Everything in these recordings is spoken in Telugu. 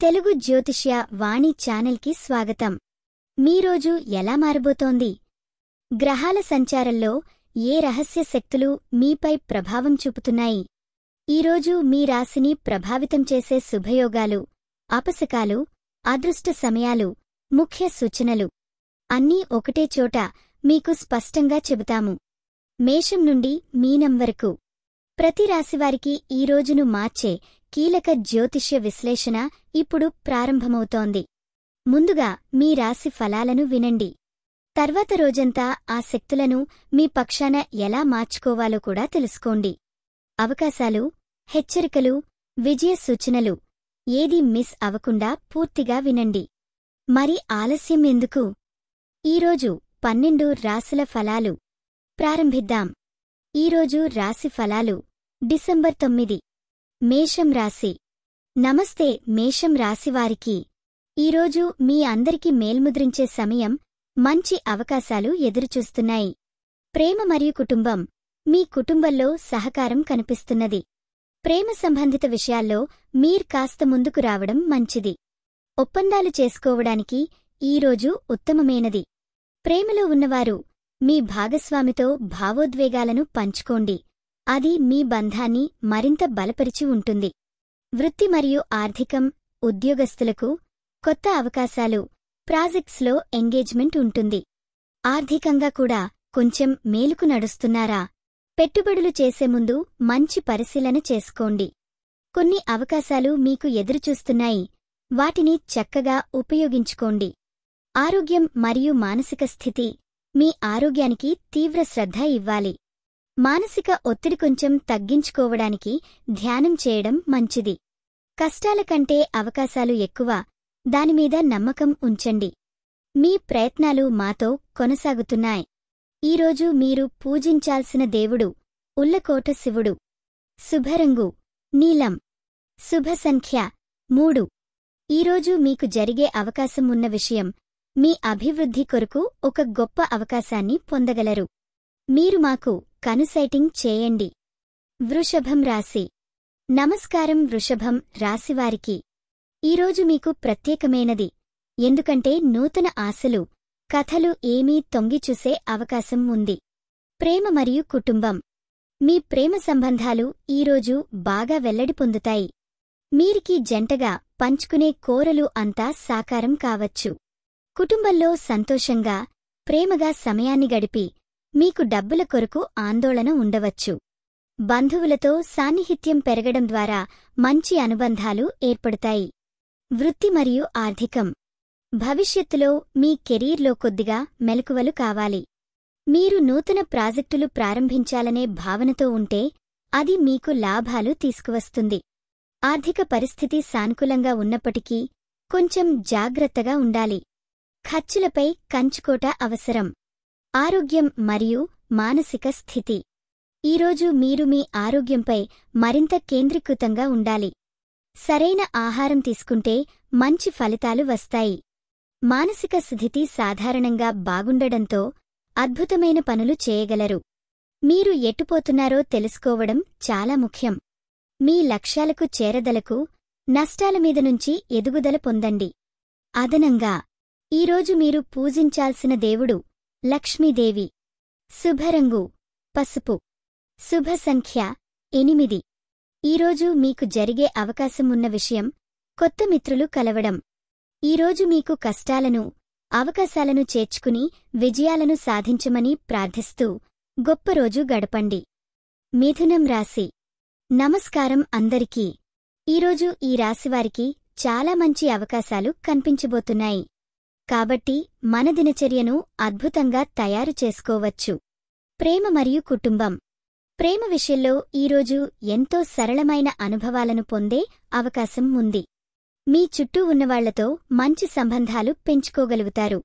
తెలుగు జ్యోతిష్య వాణి ఛానల్కి స్వాగతం. మీరోజు ఎలా మారబోతోంది? గ్రహాల సంచారంలో ఏ రహస్య శక్తులు మీపై ప్రభావం చూపుతున్నాయి? ఈరోజు మీ రాశిని ప్రభావితం చేసే శుభయోగాలు, అపశకాలు, అదృష్ట సమయాలు, ముఖ్య సూచనలు అన్నీ ఒకటే చోట మీకు స్పష్టంగా చెబుతాము. మేషం నుండి మీనం వరకు ప్రతి రాశివారికి ఈ రోజును మార్చే కీలక జ్యోతిష్య విశ్లేషణ ఇప్పుడు ప్రారంభమవుతోంది. ముందుగా మీ రాశి ఫలాలను వినండి. తర్వాత రోజంతా ఆ శక్తులను మీ పక్షాన ఎలా మార్చుకోవాలో కూడా తెలుసుకోండి. అవకాశాలు, హెచ్చరికలు, విజయ సూచనలు ఏదీ మిస్ అవకుండా పూర్తిగా వినండి. మరి ఆలస్యం ఎందుకు? ఈరోజు 12 రాశుల ఫలాలు ప్రారంభిద్దాం. ఈరోజు రాశి ఫలాలు డిసెంబర్ 9. మేషం రాశి. నమస్తే మేషం రాశివారికి. ఈరోజు మీ అందరికీ మేల్ముద్రించే సమయం. మంచి అవకాశాలు ఎదురుచూస్తున్నాయి. ప్రేమ మరియు కుటుంబం. మీ కుటుంబంలో సహకారం కనిపిస్తున్నది. ప్రేమ సంబంధిత విషయాల్లో మీరు కాస్త ముందుకు రావడం మంచిది. ఒప్పందాలు చేసుకోవడానికి ఈరోజు ఉత్తమమైనది. ప్రేమలో ఉన్నవారు మీ భాగస్వామితో భావోద్వేగాలను పంచుకోండి. అది మీ బంధాన్ని మరింత బలపరిచి ఉంటుంది. వృత్తి మరియు ఆర్థికం. ఉద్యోగస్తులకు కొత్త అవకాశాలు, ప్రాజెక్ట్స్లో ఎంగేజ్మెంట్ ఉంటుంది. ఆర్థికంగా కూడా కొంచెం మేలుకు నడుస్తున్నారా? పెట్టుబడులు చేసే ముందు మంచి పరిశీలన చేసుకోండి. కొన్ని అవకాశాలు మీకు ఎదురుచూస్తున్నాయి. వాటిని చక్కగా ఉపయోగించుకోండి. ఆరోగ్యం మరియు మానసిక స్థితి. మీ ఆరోగ్యానికి తీవ్ర శ్రద్ధ ఇవ్వాలి. మానసిక ఒత్తిడి కొంచెం తగ్గించుకోవడానికి ధ్యానం చేయడం మంచిది. కష్టాల కంటే అవకాశాలు ఎక్కువ. దానిమీద నమ్మకం ఉంచండి. మీ ప్రయత్నాలు మాతో కొనసాగుతున్నాయి. ఈరోజు మీరు పూజించాల్సిన దేవుడు ఉల్లకోట శివుడు. శుభరంగు నీలం. శుభ సంఖ్య 3. ఈరోజు మీకు జరిగే అవకాశం ఉన్న విషయం. మీ అభివృద్ధి కొరకు ఒక గొప్ప అవకాశాన్ని పొందగలరు. మీరు మాకు కన్సల్టింగ్ చేయండి. వృషభం రాశి. నమస్కారం వృషభం రాశివారికి. ఈరోజు మీకు ప్రత్యేకమైనది. ఎందుకంటే నూతన ఆశలు, కథలు ఏమీ తొంగిచూసే అవకాశం ఉంది. ప్రేమ మరియు కుటుంబం. మీ ప్రేమ సంబంధాలు ఈరోజు బాగా వెల్లడి పొందుతాయి. మీరికి జంటగా పంచుకునే కోరలు అంతా సాకారం కావచ్చు. కుటుంబంలో సంతోషంగా, ప్రేమగా సమయాన్ని గడిపి మీకు డబ్బుల కొరకు ఆందోళన ఉండవచ్చు. బంధువులతో సాన్నిహిత్యం పెరగడం ద్వారా మంచి అనుబంధాలు ఏర్పడతాయి. వృత్తి మరియు ఆర్థికం. భవిష్యత్తులో మీ కెరీర్లో కొద్దిగా మెలకువలు కావాలి. మీరు నూతన ప్రాజెక్టులు ప్రారంభించాలనే భావనతో ఉంటే అది మీకు లాభాలు తీసుకువస్తుంది. ఆర్థిక పరిస్థితి సానుకూలంగా ఉన్నప్పటికీ కొంచెం జాగ్రత్తగా ఉండాలి. ఖర్చులపై కంచుకోట అవసరం. ఆరోగ్యం మరియు మానసిక స్థితి. ఈరోజు మీరు మీ ఆరోగ్యంపై మరింత కేంద్రీకృతంగా ఉండాలి. సరైన ఆహారం తీసుకుంటే మంచి ఫలితాలు వస్తాయి. మానసిక స్థితి సాధారణంగా బాగుండడంతో అద్భుతమైన పనులు చేయగలరు. మీరు ఎటుపోతున్నారో తెలుసుకోవడం చాలా ముఖ్యం. మీ లక్ష్యాలకు చేరదలకు నష్టాల మీద నుంచి ఎదుగుదల పొందండి. అదనంగా ఈరోజు మీరు పూజించాల్సిన దేవుడు లక్ష్మీదేవి. శుభరంగు పసుపు. శుభ సంఖ్య 8. ఈరోజు మీకు జరిగే అవకాశం ఉన్న విషయం. కొత్త మిత్రులు కలవడం. ఈరోజు మీకు కష్టాలను, అవకాశాలను చేర్చుకుని విజయాలను సాధించమని ప్రార్థిస్తూ గొప్ప రోజు గడపండి. మిథునం రాశి. నమస్కారం అందరికీ. ఈరోజు ఈ రాశివారికి చాలా మంచి అవకాశాలు కనిపించబోతున్నాయి. కాబట్టి మన దినచర్యను అద్భుతంగా తయారు చేసుకోవచ్చు. ప్రేమ మరియు కుటుంబం. ప్రేమ విషయంలో ఈరోజు ఎంతో సరళమైన అనుభవాలను పొందే అవకాశం ఉంది. మీ చుట్టూ ఉన్నవాళ్లతో మంచి సంబంధాలు పెంచుకోగలుగుతారు.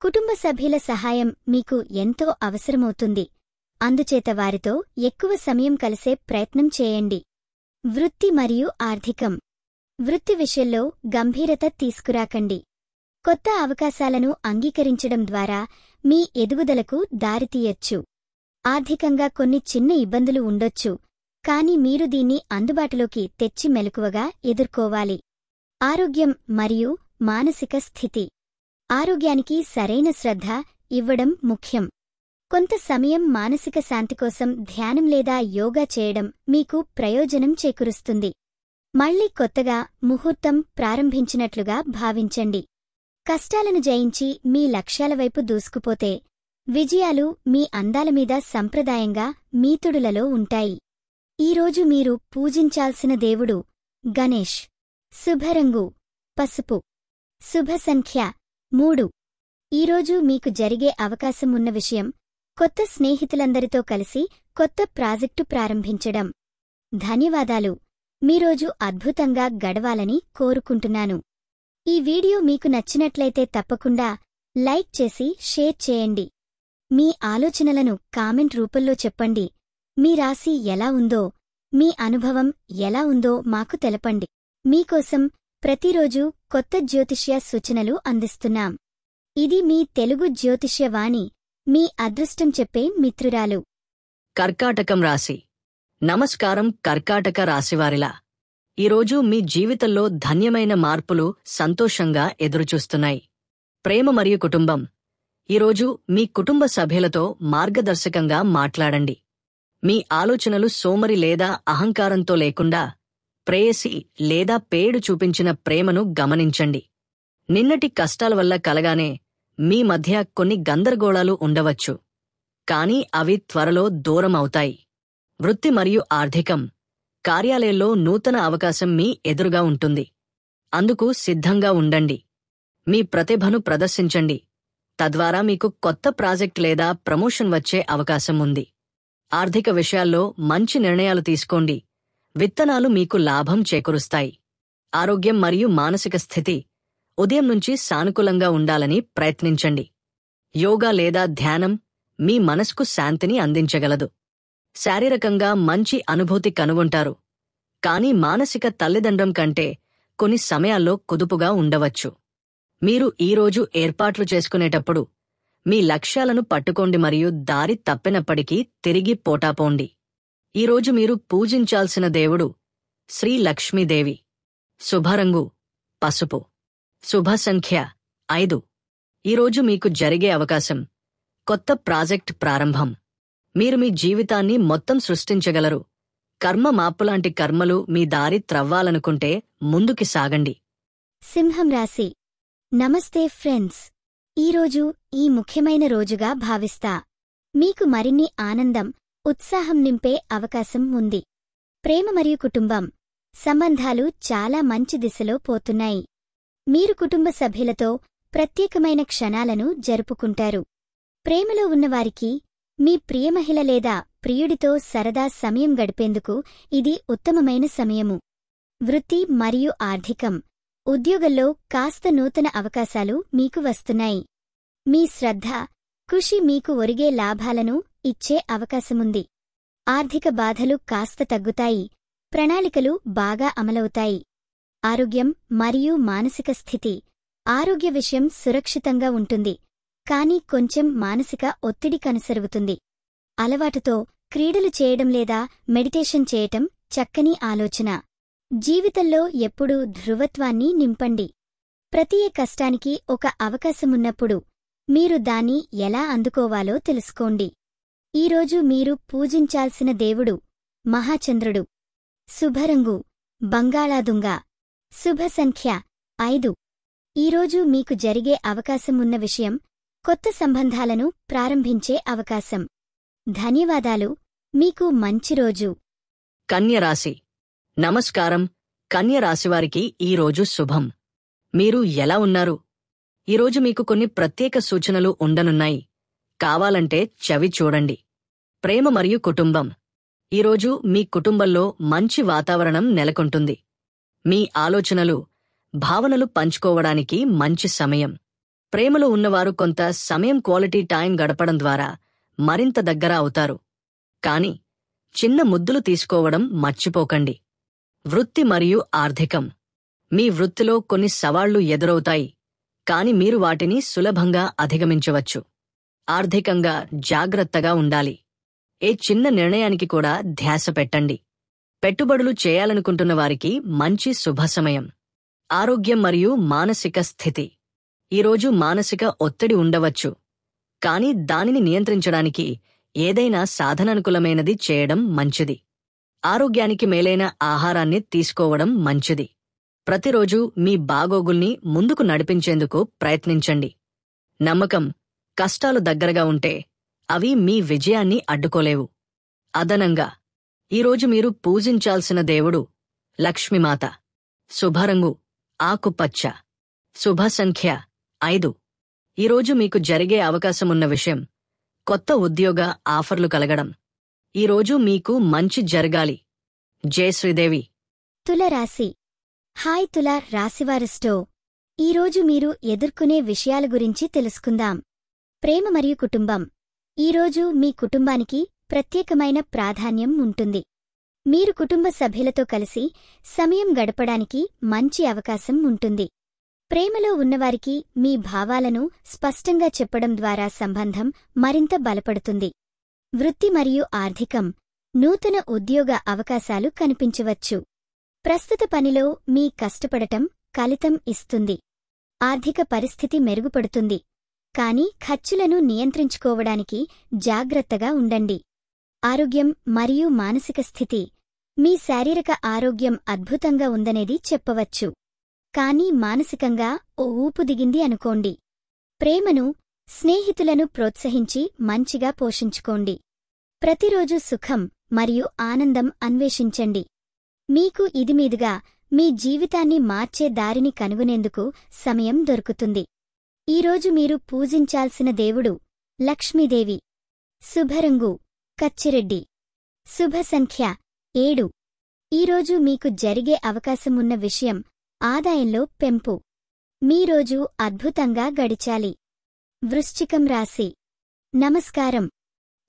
కుటుంబ సభ్యుల సహాయం మీకు ఎంతో అవసరమవుతుంది. అందుచేత వారితో ఎక్కువ సమయం కలిసే ప్రయత్నం చేయండి. వృత్తి మరియు ఆర్థికం. వృత్తి విషయంలో గంభీరత తీసుకురాకండి. కొత్త అవకాశాలను అంగీకరించడం ద్వారా మీ ఎదుగుదలకు దారితీయొచ్చు. ఆర్థికంగా కొన్ని చిన్న ఇబ్బందులు ఉండొచ్చు. కాని మీరు దీన్ని అందుబాటులోకి తెచ్చి మెలకువగా ఎదుర్కోవాలి. ఆరోగ్యం మరియు మానసిక స్థితి. ఆరోగ్యానికి సరైన శ్రద్ధ ఇవ్వడం ముఖ్యం. కొంత సమయం మానసిక శాంతి కోసం ధ్యానం లేదా యోగా చేయడం మీకు ప్రయోజనం చేకూరుస్తుంది. మళ్లీ కొత్తగా ముహూర్తం ప్రారంభించినట్లుగా భావించండి. కష్టాలను జయించి మీ లక్ష్యాల వైపు దూసుకుపోతే విజయాలు మీ అందాల మీద సంప్రదాయంగా మీతుడులలో ఉంటాయి. ఈరోజు మీరు పూజించాల్సిన దేవుడు గణేష్. శుభరంగు పసుపు. శుభ సంఖ్య 3. ఈరోజు మీకు జరిగే అవకాశం ఉన్న విషయం కొత్త స్నేహితులందరితో కలిసి కొత్త ప్రాజెక్టు ప్రారంభించడం. ధన్యవాదాలు. మీరోజు అద్భుతంగా గడవాలని కోరుకుంటున్నాను. ఈ వీడియో మీకు నచ్చినట్లయితే తప్పకుండా లైక్ చేసి షేర్ చేయండి. మీ ఆలోచనలను కామెంట్ రూపంలో చెప్పండి. మీ రాశి ఎలా ఉందో, మీ అనుభవం ఎలా ఉందో మాకు తెలపండి. మీకోసం ప్రతిరోజు కొత్త జ్యోతిష్య సూచనలు అందిస్తున్నాం. ఇది మీ తెలుగు జ్యోతిష్య వాణి, మీ అదృష్టం చెప్పే మిత్రురాలు. కర్కాటకం రాశి. నమస్కారం కర్కాటక రాశివారిలా. ఈరోజు మీ జీవితంలో ధన్యమైన మార్పులు సంతోషంగా ఎదురుచూస్తున్నాయి. ప్రేమ మరియు కుటుంబం. ఈరోజు మీ కుటుంబ సభ్యులతో మార్గదర్శకంగా మాట్లాడండి. మీ ఆలోచనలు సోమరి లేదా అహంకారంతో లేకుండా ప్రేయసి లేదా పేడు చూపించిన ప్రేమను గమనించండి. నిన్నటి కష్టాల వల్ల కలగానే మీ మధ్య కొన్ని గందరగోళాలు ఉండవచ్చు, కానీ అవి త్వరలో దూరం అవుతాయి. వృత్తి మరియు ఆర్థికం. కార్యాలయంలో నూతన అవకాశం మీ ఎదురుగా ఉంటుంది. అందుకు సిద్ధంగా ఉండండి. మీ ప్రతిభను ప్రదర్శించండి. తద్వారా మీకు కొత్త ప్రాజెక్ట్ లేదా ప్రమోషన్ వచ్చే అవకాశం ఉంది. ఆర్థిక విషయాల్లో మంచి నిర్ణయాలు తీసుకోండి. విత్తనాలు మీకు లాభం చేకూరుస్తాయి. ఆరోగ్యం మరియు మానసిక స్థితి. ఉదయం నుంచి సానుకూలంగా ఉండాలని ప్రయత్నించండి. యోగా లేదా ధ్యానం మీ మనసుకు శాంతిని అందించగలదు. శారీరకంగా మంచి అనుభూతి కనుగొంటారు, కానీ మానసిక తల్లిదండ్రం కంటే కొన్ని సమయాల్లో కుదుపుగా ఉండవచ్చు. మీరు ఈరోజు ఏర్పాట్లు చేసుకునేటప్పుడు మీ లక్ష్యాలను పట్టుకోండి మరియు దారి తప్పినప్పటికీ తిరిగి పోటాపోండి. ఈరోజు మీరు పూజించాల్సిన దేవుడు శ్రీ లక్ష్మీదేవి. శుభరంగు పసుపు. శుభ సంఖ్య 5. ఈరోజు మీకు జరిగే అవకాశం కొత్త ప్రాజెక్ట్ ప్రారంభం. మీరు మీ జీవితాన్ని మొత్తం సృష్టించగలరు. కర్మ మాపులాంటి కర్మలు మీ దారి త్రవ్వాలనుకుంటే ముందుకి సాగండి. సింహం రాశి. నమస్తే ఫ్రెండ్స్. ఈరోజు ఈ ముఖ్యమైన రోజుగా భావిస్తా. మీకు మరిన్ని ఆనందం, ఉత్సాహం నింపే అవకాశం ఉంది. ప్రేమ మరియు కుటుంబం సంబంధాలు చాలా మంచి దిశలో పోతున్నాయి. మీరు కుటుంబ సభ్యులతో ప్రత్యేకమైన క్షణాలను జరుపుకుంటారు. ప్రేమలో ఉన్నవారికి మీ ప్రియమహిళ లేదా ప్రియుడితో సరదా సమయం గడిపేందుకు ఇది ఉత్తమమైన సమయము. వృత్తి మరియు ఆర్థికం. ఉద్యోగంలో కాస్త నూతన అవకాశాలు మీకు వస్తున్నాయి. మీ శ్రద్ధ, కృషి మీకు ఒరిగే లాభాలను ఇచ్చే అవకాశముంది. ఆర్థిక బాధలు కాస్త తగ్గుతాయి. ప్రణాళికలు బాగా అమలవుతాయి. ఆరోగ్యం మరియు మానసిక స్థితి. ఆరోగ్య విషయం సురక్షితంగా ఉంటుంది, కానీ కొంచెం మానసిక ఒత్తిడి కనుసరుగుతుంది. అలవాటుతో క్రీడలు చేయడం లేదా మెడిటేషన్ చేయటం చక్కని ఆలోచన. జీవితంలో ఎప్పుడూ ధృవత్వాన్ని నింపండి. ప్రతి కష్టానికి ఒక అవకాశమున్నప్పుడు మీరు దాన్ని ఎలా అందుకోవాలో తెలుసుకోండి. ఈరోజు మీరు పూజించాల్సిన దేవుడు మహాచంద్రుడు. శుభరంగు బంగాళాదుంగ. శుభ సంఖ్య 5. ఈరోజు మీకు జరిగే అవకాశం ఉన్న విషయం కొత్త సంబంధాలను ప్రారంభించే అవకాశం. ధన్యవాదాలు. మీకు మంచి రోజు. కన్యరాశి. నమస్కారం కన్యరాశివారికి ఈరోజు శుభం. మీరు ఎలా ఉన్నారు? ఈరోజు మీకు కొన్ని ప్రత్యేక సూచనలు ఉండనున్నాయి. కావాలంటే చవి చూడండి. ప్రేమ మరియు కుటుంబం. ఈరోజు మీ కుటుంబంలో మంచి వాతావరణం నెలకొంటుంది. మీ ఆలోచనలు, భావనలు పంచుకోవడానికి మంచి సమయం. ప్రేమలో ఉన్నవారు కొంత సమయం క్వాలిటీ టైం గడపడం ద్వారా మరింత దగ్గర అవుతారు. కాని చిన్న ముద్దులు తీసుకోవడం మర్చిపోకండి. వృత్తి మరియు ఆర్థికం. మీ వృత్తిలో కొన్ని సవాళ్లు ఎదురవుతాయి, కాని మీరు వాటిని సులభంగా అధిగమించవచ్చు. ఆర్థికంగా జాగ్రత్తగా ఉండాలి. ఏ చిన్న నిర్ణయానికి కూడా ధ్యాస పెట్టండి. పెట్టుబడులు చేయాలనుకుంటున్న వారికి మంచి శుభ సమయం. ఆరోగ్యం మరియు మానసిక స్థితి. ఈరోజు మానసిక ఒత్తిడి ఉండవచ్చు, కానీ దానిని నియంత్రించడానికి ఏదైనా సాధనానుకూలమైనది చేయడం మంచిది. ఆరోగ్యానికి మేలైన ఆహారాన్ని తీసుకోవడం మంచిది. ప్రతిరోజు మీ బాగోగుల్ని ముందుకు నడిపించేందుకు ప్రయత్నించండి. నమ్మకం, కష్టాలు దగ్గరగా ఉంటే అవి మీ విజయాన్ని అడ్డుకోలేవు. అదనంగా ఈరోజు మీరు పూజించాల్సిన దేవుడు లక్ష్మీమాత. శుభరంగు ఆకుపచ్చ. శుభ సంఖ్య 5. ఈరోజు మీకు జరిగే అవకాశమున్న విషయం కొత్త ఉద్యోగ ఆఫర్లు కలగడం. ఈరోజు మీకు మంచి జరగాలి. జై శ్రీదేవి. తుల రాశి. హాయ్ తుల రాశివారు స్టో. ఈరోజు మీరు ఎదుర్కొనే విషయాల గురించి తెలుసుకుందాం. ప్రేమ మరియు కుటుంబం. ఈరోజు మీ కుటుంబానికి ప్రత్యేకమైన ప్రాధాన్యం ఉంటుంది. మీరు కుటుంబ సభ్యులతో కలిసి సమయం గడపడానికి మంచి అవకాశం ఉంటుంది. ప్రేమలో ఉన్నవారికి మీ భావాలను స్పష్టంగా చెప్పడం ద్వారా సంబంధం మరింత బలపడుతుంది. వృత్తి మరియు ఆర్థికం. నూతన ఉద్యోగ అవకాశాలు కనిపించవచ్చు. ప్రస్తుత పనిలో మీ కష్టపడటం ఫలితం ఇస్తుంది. ఆర్థిక పరిస్థితి మెరుగుపడుతుంది, కానీ ఖర్చులను నియంత్రించుకోవడానికి జాగ్రత్తగా ఉండండి. ఆరోగ్యం మరియు మానసిక స్థితి. మీ శారీరక ఆరోగ్యం అద్భుతంగా ఉందనేది చెప్పవచ్చు, కానీ మానసికంగా ఓ ఊపు దిగింది అనుకోండి. ప్రేమను, స్నేహితులను ప్రోత్సహించి మంచిగా పోషించుకోండి. ప్రతిరోజు సుఖం మరియు ఆనందం అన్వేషించండి. మీకు ఇది మీదుగా మీ జీవితాన్ని మార్చే దారిని కనుగొనేందుకు సమయం దొరుకుతుంది. ఈరోజు మీరు పూజించాల్సిన దేవుడు లక్ష్మీదేవి. శుభరంగు కచ్చిరెడ్డి. శుభ సంఖ్య 7. ఈరోజు మీకు జరిగే అవకాశమున్న విషయం ఆదాయంలో పెంపు. మీరోజు అద్భుతంగా గడిచాలి. వృశ్చికం రాశి. నమస్కారం.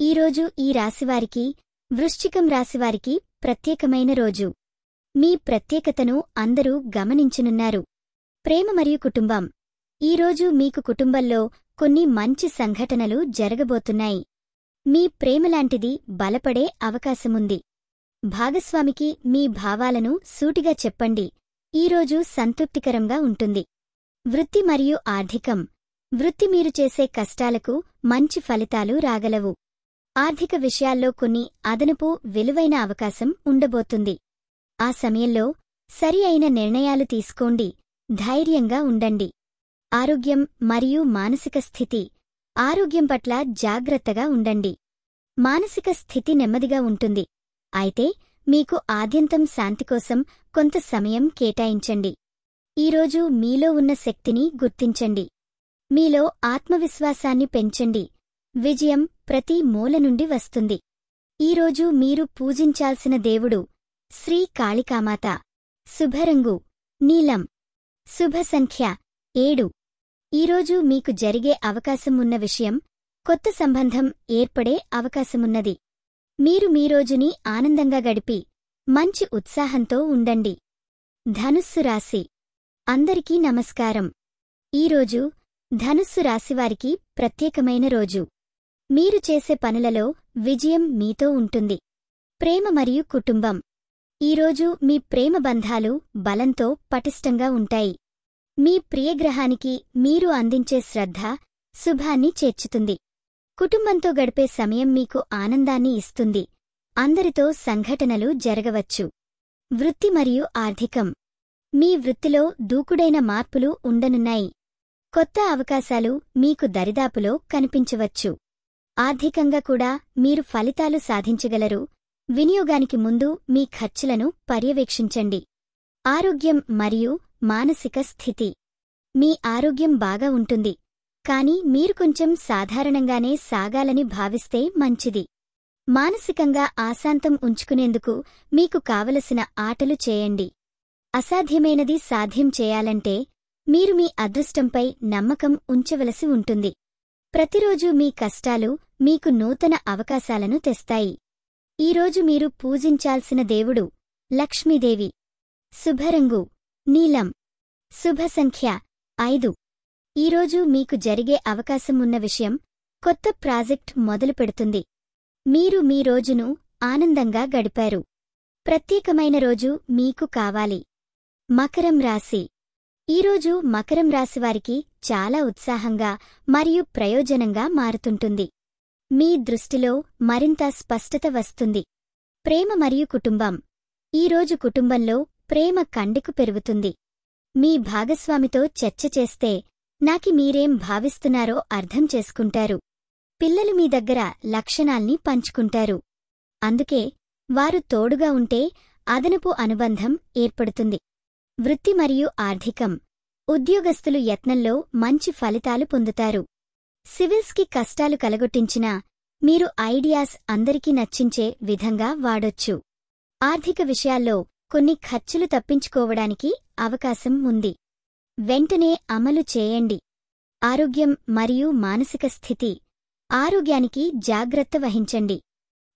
ఈరోజు ఈ రాశివారికి, వృశ్చికం రాశివారికి ప్రత్యేకమైన రోజు. మీ ప్రత్యేకతను అందరూ గమనించనున్నారు. ప్రేమ మరియు కుటుంబం. ఈరోజు మీకు కుటుంబంలో కొన్ని మంచి సంఘటనలు జరగబోతున్నాయి. మీ ప్రేమలాంటిది బలపడే అవకాశముంది. భాగస్వామికి మీ భావాలను సూటిగా చెప్పండి. ఈరోజు సంతృప్తికరంగా ఉంటుంది. వృత్తి మరియు ఆర్థికం. వృత్తి మీరు చేసే కష్టాలకు మంచి ఫలితాలు రాగలవు. ఆర్థిక విషయాల్లో కొన్ని అదనపు విలువైన అవకాశం ఉండబోతుంది. ఆ సమయంలో సరి అయిన నిర్ణయాలు తీసుకోండి. ధైర్యంగా ఉండండి. ఆరోగ్యం మరియు మానసిక స్థితి. ఆరోగ్యం పట్ల జాగ్రత్తగా ఉండండి. మానసిక స్థితి నెమ్మదిగా ఉంటుంది, అయితే మీకు ఆద్యంతం శాంతి కోసం కొంత సమయం కేటాయించండి. ఈరోజు మీలో ఉన్న శక్తిని గుర్తించండి. మీలో ఆత్మవిశ్వాసాన్ని పెంచండి. విజయం ప్రతి మూల నుండి వస్తుంది. ఈరోజు మీరు పూజించాల్సిన దేవుడు శ్రీ కాళికామాత. శుభరంగు నీలం. శుభ సంఖ్య 7. ఈరోజు మీకు జరిగే అవకాశం ఉన్న విషయం కొత్త సంబంధం ఏర్పడే అవకాశమున్నది. మీరు మీ రోజుని ఆనందంగా గడిపి మంచి ఉత్సాహంతో ఉండండి. ధనుస్సు రాశి. అందరికీ నమస్కారం. ఈరోజు ధనుస్సు రాశివారికి ప్రత్యేకమైన రోజు. మీరు చేసే పనులలో విజయం మీతో ఉంటుంది. ప్రేమ మరియు కుటుంబం. ఈరోజు మీ ప్రేమ బంధాలు బలంతో పటిష్టంగా ఉంటాయి. మీ ప్రియగ్రహానికి మీరు అందించే శ్రద్ధ శుభాన్ని చేర్చుతుంది. కుటుంబంతో గడిపే సమయం మీకు ఆనందాన్ని ఇస్తుంది. అందరితో సంఘటనలు జరగవచ్చు. వృత్తి మరియు ఆర్థికం. మీ వృత్తిలో దూకుడైన మార్పులు ఉండనున్నాయి. కొత్త అవకాశాలు మీకు దరిదాపులో కనిపించవచ్చు. ఆర్థికంగా కూడా మీరు ఫలితాలు సాధించగలరు. వినియోగానికి ముందు మీ ఖర్చులను పర్యవేక్షించండి. ఆరోగ్యం మరియు మానసిక స్థితి. మీ ఆరోగ్యం బాగా ఉంటుంది, కానీ మీరు కొంచెం సాధారణంగానే సాగాలని భావిస్తే మంచిది. మానసికంగా ఆశాంతం ఉంచుకునేందుకు మీకు కావలసిన ఆటలు చేయండి. అసాధ్యమైనది సాధ్యం చేయాలంటే మీరు మీ అదృష్టంపై నమ్మకం ఉంచవలసి ఉంటుంది. ప్రతిరోజు మీ కష్టాలు మీకు నూతన అవకాశాలను తెస్తాయి. ఈరోజు మీరు పూజించాల్సిన దేవుడు లక్ష్మీదేవి. శుభరంగు నీలం. శుభ సంఖ్య 5. ఈరోజు మీకు జరిగే అవకాశం ఉన్న విషయం కొత్త ప్రాజెక్ట్ మొదలుపెడుతుంది. మీరు మీ రోజును ఆనందంగా గడిపారు. ప్రత్యేకమైన రోజు మీకు కావాలి. మకరం రాశి. ఈరోజు మకరం రాశివారికి చాలా ఉత్సాహంగా మరియు ప్రయోజనంగా మారుతుంటుంది. మీ దృష్టిలో మరింత స్పష్టత వస్తుంది. ప్రేమ మరియు కుటుంబం. ఈరోజు కుటుంబంలో ప్రేమ కండెకు పెరుగుతుంది. మీ భాగస్వామితో చర్చ చేస్తే నాకి మీరేం భావిస్తున్నారో అర్థం చేసుకుంటారు. పిల్లలు మీ దగ్గర లక్షణాల్ని పంచుకుంటారు. అందుకే వారు తోడుగా ఉంటే అదనపు అనుబంధం ఏర్పడుతుంది. వృత్తి మరియు ఆర్థికం. ఉద్యోగస్తులు యత్నంలో మంచి ఫలితాలు పొందుతారు. సివిల్స్కి కష్టాలు కలగొట్టించినా మీరు ఐడియాస్ అందరికీ నచ్చించే విధంగా వాడొచ్చు. ఆర్థిక విషయాల్లో కొన్ని ఖర్చులు తప్పించుకోవడానికి అవకాశం ఉంది. వెంటనే అమలు చేయండి. ఆరోగ్యం మరియు మానసిక స్థితి. ఆరోగ్యానికి జాగ్రత్త వహించండి.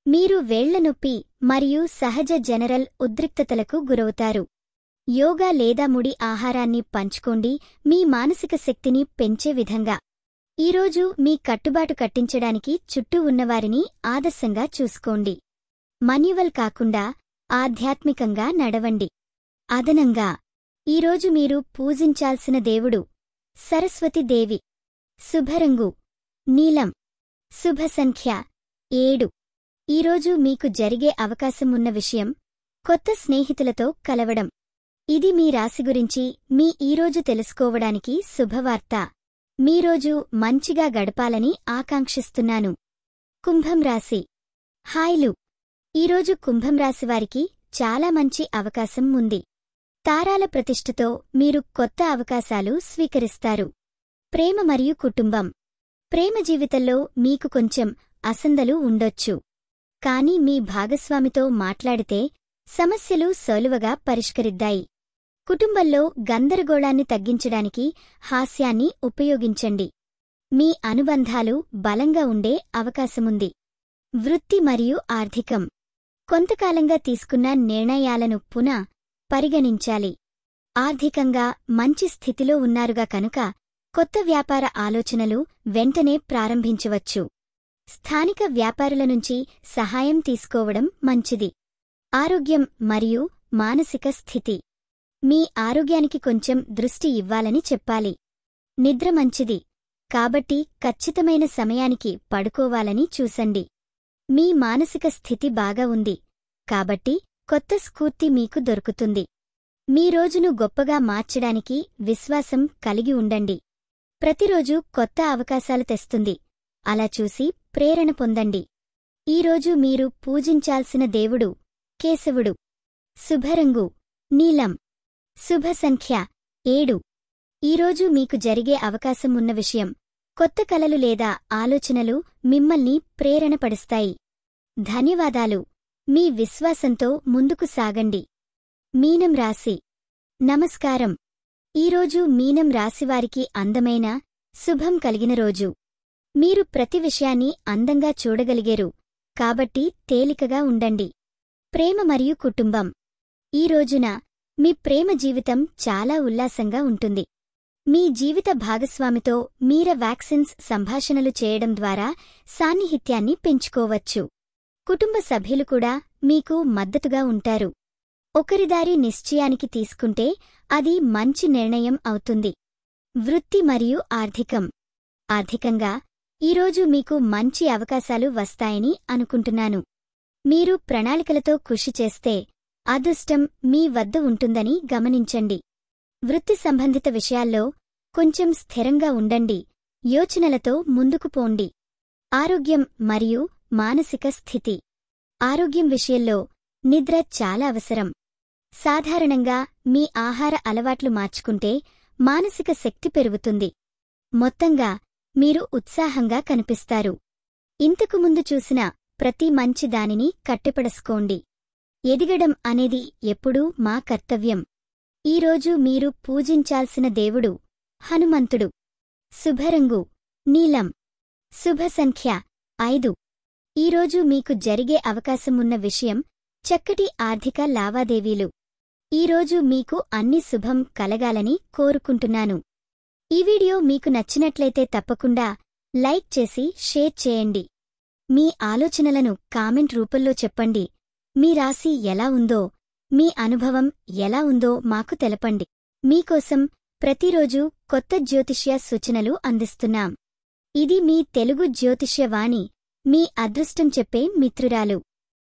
మీరు వేళ్ల నొప్పి మరియు సహజ జనరల్ ఉద్రిక్తతలకు గురవుతారు. యోగా లేదా ముడి ఆహారాన్ని పంచుకోండి మీ మానసిక శక్తిని పెంచే విధంగా. ఈరోజు మీ కట్టుబాటు కట్టించడానికి చుట్టూ ఉన్నవారిని ఆదర్శంగా చూసుకోండి. మాన్యువల్ కాకుండా ఆధ్యాత్మికంగా నడవండి. అదనంగా ఈరోజు మీరు పూజించాల్సిన దేవుడు సరస్వతీదేవి. శుభరంగు నీలం. శుభ సంఖ్య 7. ఈరోజు మీకు జరిగే అవకాశం ఉన్న విషయం కొత్త స్నేహితులతో కలవడం. ఇది మీ రాశి గురించి మీ ఈరోజు తెలుసుకోవడానికి శుభవార్త. మీరోజు మంచిగా గడపాలని ఆకాంక్షిస్తున్నాను. కుంభం రాశి. హాయ్లు. ఈరోజు కుంభం రాశివారికి చాలా మంచి అవకాశం ఉంది. తారాల ప్రతిష్ఠతో మీరు కొత్త అవకాశాలు స్వీకరిస్తారు. ప్రేమ మరియు కుటుంబం. ప్రేమ జీవితంలో మీకు కొంచెం అసందలు ఉండొచ్చు. కానీ మీ భాగస్వామితో మాట్లాడితే సమస్యలు సులువుగా పరిష్కరిద్దాయి. కుటుంబంలో గందరగోళాన్ని తగ్గించడానికి హాస్యాన్ని ఉపయోగించండి. మీ అనుబంధాలు బలంగా ఉండే అవకాశముంది. వృత్తి మరియు ఆర్థికం. కొంతకాలంగా తీసుకున్న నిర్ణయాలను పునః పరిగణించాలి. ఆర్థికంగా మంచి స్థితిలో ఉన్నారుగా కనుక కొత్త వ్యాపార ఆలోచనలు వెంటనే ప్రారంభించవచ్చు. స్థానిక వ్యాపారుల నుంచి సహాయం తీసుకోవడం మంచిది. ఆరోగ్యం మరియు మానసిక స్థితి. మీ ఆరోగ్యానికి కొంచెం దృష్టి ఇవ్వాలని చెప్పాలి. నిద్ర మంచిది, కాబట్టి ఖచ్చితమైన సమయానికి పడుకోవాలని చూసండి. మీ మానసిక స్థితి బాగా ఉంది, కాబట్టి కొత్త స్ఫూర్తి మీకు దొరుకుతుంది. మీ రోజును గొప్పగా మార్చడానికి విశ్వాసం కలిగి ఉండండి. ప్రతిరోజు కొత్త అవకాశాలు తెస్తుంది. అలా చూసి ప్రేరణ పొందండి. ఈరోజు మీరు పూజించాల్సిన దేవుడు కేశవుడు. శుభరంగు నీలం. శుభ సంఖ్య 7. ఈరోజు మీకు జరిగే అవకాశం ఉన్న విషయం కొత్త కలలు లేదా ఆలోచనలు మిమ్మల్ని ప్రేరణపడిస్తాయి. ధన్యవాదాలు. మీ విశ్వాసంతో ముందుకు సాగండి. మీనం రాశి. నమస్కారం. ఈరోజు మీనం రాశివారికి అందమైన శుభం కలిగిన రోజు. మీరు ప్రతి విషయాన్ని అందంగా చూడగలిగేరు, కాబట్టి తేలికగా ఉండండి. ప్రేమ మరియు కుటుంబం. ఈ రోజున మీ ప్రేమ జీవితం చాలా ఉల్లాసంగా ఉంటుంది. మీ జీవిత భాగస్వామితో వ్యాక్సిన్స్ సంభాషణలు చేయడం ద్వారా సాన్నిహిత్యాన్ని పెంచుకోవచ్చు. కుటుంబ సభ్యులు కూడా మీకు మద్దతుగా ఉంటారు. ఒకరిదారి నిశ్చయానికి తీసుకుంటే అది మంచి నిర్ణయం అవుతుంది. వృత్తి మరియు ఆర్థికం. ఆర్థికంగా ఈరోజు మీకు మంచి అవకాశాలు వస్తాయని అనుకుంటున్నాను. మీరు ప్రణాళికలతో కృషి చేస్తే అదృష్టం మీ వద్ద ఉంటుందని గమనించండి. వృత్తి సంబంధిత విషయాల్లో కొంచెం స్థిరంగా ఉండండి. యోచనలతో ముందుకు పోండి. ఆరోగ్యం మరియు మానసిక స్థితి. ఆరోగ్యం విషయంలో నిద్ర చాలా అవసరం. సాధారణంగా మీ ఆహార అలవాట్లు మార్చుకుంటే మానసిక శక్తి పెరుగుతుంది. మొత్తంగా మీరు ఉత్సాహంగా కనిపిస్తారు. ఇంతకుముందు చూసిన ప్రతి మంచి దానిని కట్టిపడసుకోండి. ఎదగడం అనేది ఎప్పుడూ మా కర్తవ్యం. ఈరోజు మీరు పూజించాల్సిన దేవుడు హనుమంతుడు. శుభరంగు నీలం. శుభ సంఖ్య 5. ఈరోజు మీకు జరిగే అవకాశమున్న విషయం చక్కటి ఆర్థిక లావాదేవీలు. ఈరోజు మీకు అన్ని శుభం కలగాలని కోరుకుంటున్నాను. ఈ వీడియో మీకు నచ్చినట్లయితే తప్పకుండా లైక్ చేసి షేర్ చేయండి. మీ ఆలోచనలను కామెంట్ రూపంలో చెప్పండి. మీ రాశి ఎలా ఉందో, మీ అనుభవం ఎలా ఉందో మాకు తెలపండి. మీకోసం ప్రతిరోజు కొత్త జ్యోతిష్య సూచనలు అందిస్తున్నాం. ఇది మీ తెలుగు జ్యోతిష్య వాణి, మీ అదృష్టం చెప్పే మిత్రురాలు.